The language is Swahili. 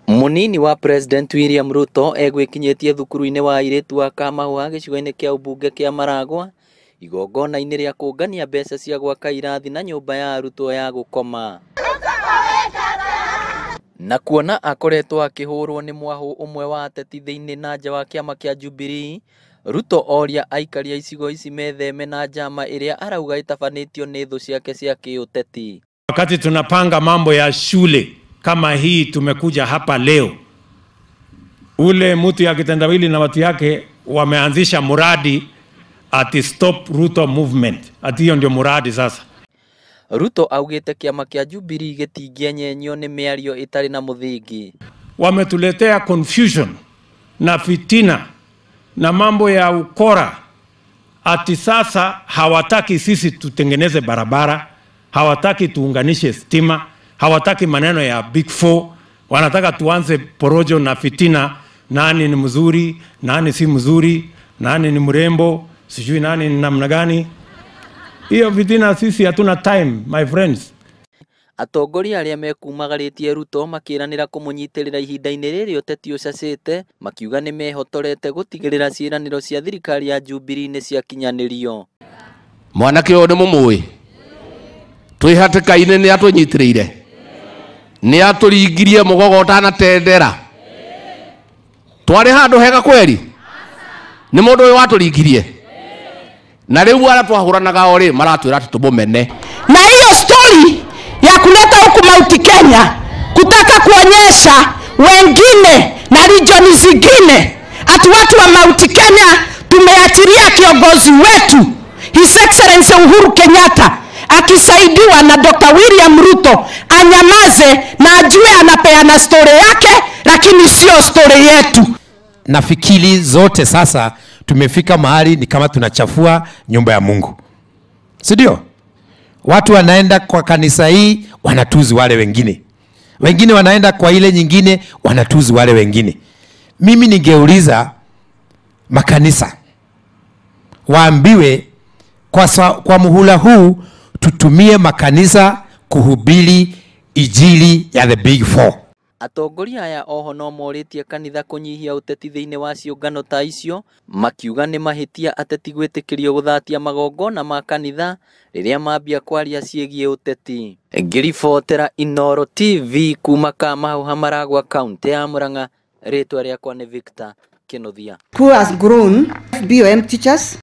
Munini wa President William Ruto egwikinyetie thukuru-ini wa airitu wa Kamahua gicigo-ini kia umbunge kia Maragua igongona-ini ria kungania mbeca cia gwaka irathi na nyumba ya arutwo ya gukoma. Na kuona akoretwo akihurwo ni mwahu umwe wa ateti thiini na nja wa kiama kia Jubilee, Ruto oria aikari icigo ici metheme na njama iria arauga itabanitio ni thu ciake cia kiuteti. Wakati tunapanga mambo ya shule kama hii tumekuja hapa leo, ule mtu ya kitendawili na watu yake wameanzisha muradi ati stop Ruto movement. Ati hiyo ndio muradi sasa. Ruto augite kiama kia Jubilee gitingienyenyo ni miario itari na muthingi. Wametuletea confusion na fitina na mambo ya ukora. Ati sasa hawataki sisi tutengeneze barabara, hawataki tuunganishe stima, hawataki maneno ya Big Four, wanataka tuanze porojo na fitina, nani ni mzuri, nani si mzuri, nani ni mrembo, sijui nani ni namna gani. Hiyo fitina sisi hatuna time, my friends. Atongoria aria mekumagaritie Ruto makiranira kumunyitirira ihinda-ini riri uteti ucacite, makiuga ni mehotorete gutigirira ciiraniro cia thirikari ya Jubilee ni ciakinyanirio. Mwanake uyu ni mumui twihatikaine ni atunyitiriire ni aturingirie mugogo utanatendera twari handu hega kweri ni mundu uyu waturingirie na riu ara twahuranaga ori maratwira tutubumene. Na hiyo story ya kuleta huku Mount Kenya kutaka kuonyesha wengine na region zingine ati watu wa Mount Kenya tumeachiria kiongozi wetu His Excellency Uhuru Kenyatta akisaidiwa na Dr. William Ruto anyamaze na ajue anapeana story yake, lakini sio story yetu. Nafikiri zote sasa tumefika mahali ni kama tunachafua nyumba ya Mungu. Si ndio? Watu wanaenda kwa kanisa hii wanatuzi wale wengine. Wengine wanaenda kwa ile nyingine wanatuzi wale wengine. Mimi ningeuliza makanisa waambiwe kwa muhula huu tutumie makanisa kuhubiri injili ya the Big Four. Atongoria aya oho no moritie kanitha kunyihia uteti thiini wa ciungano ta icio, makiuga ni mahitia ateti gwitikirio guthatia magongona ma kanitha riria mambia kwaria ciegie uteti. Ngiribotera Inooro TV kuma Kamahua Maragua kaunti ya Murang'a, ritwa riakwa ni Victor Kinothia. Who has grown BOM teachers